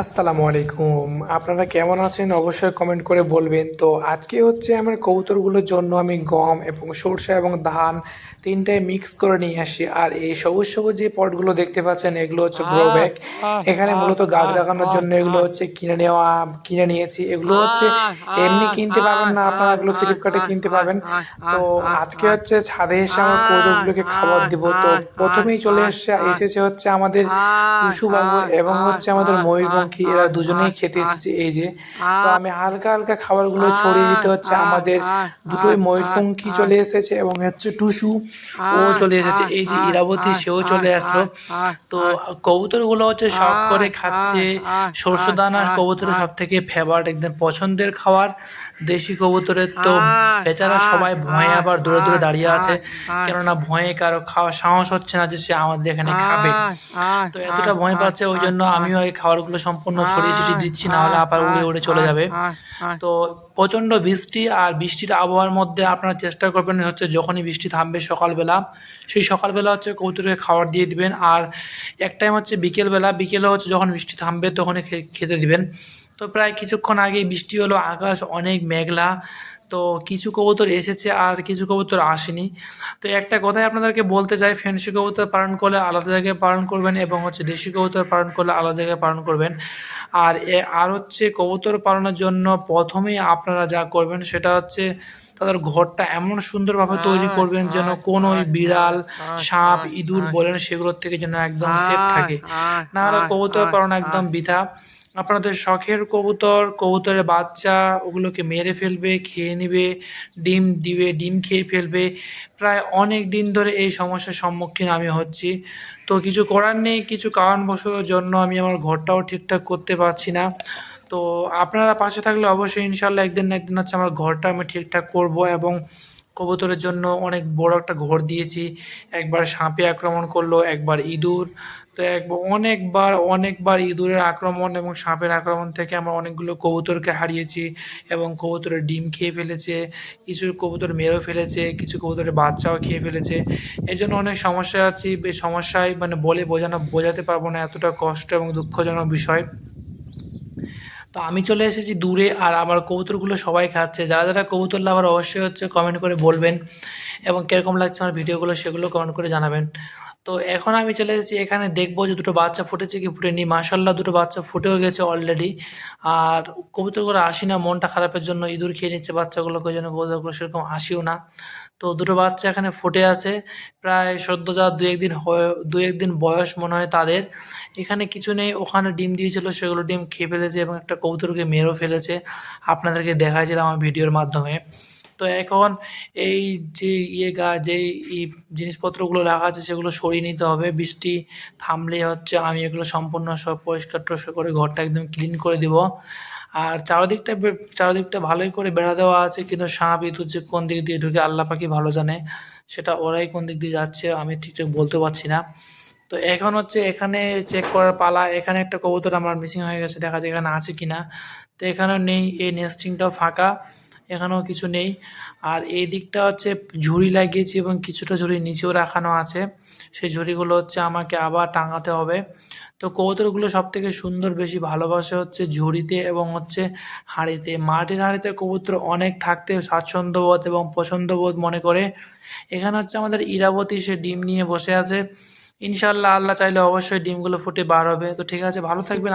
আসসালামু আলাইকুম। আপনারা কেমন আছেন? অবশ্যই কমেন্ট করে বলবেন। তো আজকে হচ্ছে আমার কবুতরগুলোর জন্য আমি গম এবং সরষে এবং ধান ৩ টাই মিক্স করে নিয়ে আসি। আর এই সবুজ, সবুজ যে পটগুলো দেখতে পাচ্ছেন এগুলো হচ্ছে গ্রো ব্যাগ। এখানে মূলত গাছ লাগানোর জন্য এগুলো হচ্ছে কিনে নিয়েছি। এগুলো হচ্ছে এমনি কিনতে পাবেন না, আপনারা এগুলো ফ্লিপকার্টে কিনতে পাবেন। তো আজকে হচ্ছে ছাদে এসে আমার কবুতরগুলোকে খাবার দিব। তো ১ম এই এসেছে হচ্ছে আমাদের টুসু বাবু এবং হচ্ছে আমাদের ময়ূরপঙ্খী, এরা দুজনেই খেতে এসেছে এই যে। তো আমি হালকা হালকা খাবারগুলো ছড়িয়ে দিতে হচ্ছে আমাদের দুটোই ময়ূরপঙ্খী চলে এসেছে এবং হচ্ছে টুসু ও চলে এসেছে, এই যে ইরাবতী সেও চলে আসলো। তো কবুতরগুলো হচ্ছে শখ করে খাচ্ছে সরষে দানা। কবুতরের সব থেকে ফেভারিট একদম পছন্দের খাবার দেশি কবুতরের। তো বেচারা সবাই ভয়ে আবার দূরে দূরে দাঁড়িয়ে আছে, কেননা ভয়ে কারো খাওয়ার সাহস হচ্ছে না যে সে আমাদের এখানে খাবে। তো এতটা ভয় পাচ্ছে, ওই জন্য আমিও এই খাবারগুলো সম্পূর্ণ ছড়িয়ে ছিটিয়ে দিচ্ছি, না হলে আবার উড়ে উড়ে চলে যাবে। তো প্রচণ্ড বৃষ্টি, আর বৃষ্টির আবহাওয়ার মধ্যে আপনারা চেষ্টা করবেন হচ্ছে যখনই বৃষ্টি থামবে সকালবেলা, সেই সকালবেলা হচ্ছে কবুতরকে খাবার দিয়ে দিবেন। আর এক টাইম হচ্ছে বিকেলে হচ্ছে যখন বৃষ্টি থামবে তখনই খেতে দিবেন। তো প্রায় কিছুক্ষণ আগেই বৃষ্টি হলো, আকাশ অনেক মেঘলা। তো কিছু কবুতর এসেছে আর কিছু কবুতর আসেনি। তো একটা কথাই আপনাদেরকে বলতে চাই, ফেন্সি কবুতর পালন করলে আলাদা জায়গায় পালন করবেন এবং হচ্ছে দেশি কবুতর পালন করলে আলাদা জায়গায় পালন করবেন। আর হচ্ছে কবুতর পালনের জন্য প্রথমেই আপনারা যা করবেন সেটা হচ্ছে তাদের ঘরটা এমন সুন্দরভাবে তৈরি করবেন যেন কোনো ওই বিড়াল, সাপ, ইঁদুর বলেন সেগুলোর থেকে যেন একদম সেফ থাকে। না হলে কবুতর পালন একদম বৃথা। আপনাদের শখের কবুতরের বাচ্চা ওগুলোকে মেরে ফেলবে, খেয়ে নেবে, ডিম দিবে, ডিম খেয়ে ফেলবে। প্রায় অনেক দিন ধরে এই সমস্যার সম্মুখীন আমি হচ্ছি। তো কিছু করার নেই, কিছু কারণবশত জন্য আমি আমার ঘরটাও ঠিকঠাক করতে পারছি না। তো আপনারা পাশে থাকলে অবশ্যই ইনশাল্লাহ একদিন না একদিন হচ্ছে আমার ঘরটা আমি ঠিকঠাক করব। এবং কবুতরের জন্য অনেক বড় একটা ঘর দিয়েছি। একবার সাপে আক্রমণ করলো, একবার ইঁদুর। তো অনেকবার ইঁদুরের আক্রমণ এবং সাপের আক্রমণ থেকে আমরা অনেকগুলো কবুতরকে হারিয়েছি এবং কবুতরের ডিম খেয়ে ফেলেছে, কিছু কবুতর মেরেও ফেলেছে, কিছু কবুতরের বাচ্চাও খেয়ে ফেলেছে। এই জন্য অনেক সমস্যায় আছি, বেশ সমস্যায় মানে বোঝাতে পারবো না, এতটা কষ্ট এবং দুঃখজনক বিষয়। তো আমি চলে এসেছি দূরে, আর আমার কবুতরগুলো সবাই খাচ্ছে। যারা যারা কবুতর লাভার অবশ্যই হচ্ছে কমেন্ট করে বলবেন এবং কীরকম লাগছে আমার ভিডিওগুলো সেগুলো কমেন্ট করে জানাবেন। তো এখন আমি চলে এসেছি এখানে, দেখবো যে দুটো বাচ্চা ফুটেছে কি ফুটেনি। মাশাল্লাহ দুটো বাচ্চা ফুটেও গেছে অলরেডি। আর কবুতরগুলো আসি না, মনটা খারাপের জন্য ইঁদুর খেয়ে নিচ্ছে বাচ্চাগুলোকে, ওই জন্য কবুতরগুলো সেরকম আসিও না। তো দুটো বাচ্চা এখানে ফুটে আছে, প্রায় সদ্য যা দু একদিন বয়স মনে হয় তাদের। এখানে কিছু নেই, ওখানে ডিম দিয়েছিল সেগুলো ডিম খেয়ে ফেলেছে এবং একটা কবুতরকে মেরেও ফেলেছে, আপনাদেরকে দেখাইছিলাম আমার ভিডিওর মাধ্যমে। তো এখন এই যে যেই জিনিসপত্রগুলো রাখা আছে সেগুলো সরিয়ে নিতে হবে। বৃষ্টি থামলে হচ্ছে আমি এগুলো সম্পূর্ণ সব পরিষ্কার টরিষ্কার করে ঘরটা একদম ক্লিন করে দিব। আর চারদিকটা ভালোই করে বেড়া দেওয়া আছে, কিন্তু সাপ ইঁদুর যে কোন দিক দিয়ে ঢুকে আল্লাহ পাকি ভালো জানে, সেটা ওরাই কোন দিক দিয়ে যাচ্ছে আমি ঠিকঠাক বলতে পারছি না। তো এখন হচ্ছে এখানে চেক করার পালা। এখানে একটা কবুতর আমার মিসিং হয়ে গেছে, দেখা যায় এখানে আছে কিনা। তো এখানেও নেই, এই নেস্টিংটাও ফাঁকা, এখানেও কিছু নেই। আর এই দিকটা হচ্ছে ঝুড়ি লাগিয়েছি এবং কিছুটা ঝুড়ি নিচেও রাখানো আছে, সেই ঝুড়িগুলো হচ্ছে আমাকে আবার টাঙাতে হবে। তো কবুতরগুলো সব থেকে সুন্দর বেশি ভালোবাসে হচ্ছে ঝুড়িতে এবং হচ্ছে হাঁড়িতে। মাটির হাঁড়িতে কবুতর অনেক থাকতে স্বাচ্ছন্দ্যবোধ এবং পছন্দবোধ মনে করে। এখানে হচ্ছে আমাদের ইরাবতী, সে ডিম নিয়ে বসে আছে। ইনশাল্লাহ আল্লাহ চাইলে অবশ্যই ডিমগুলো ফুটে বার হবে। তো ঠিক আছে, ভালো থাকবেন।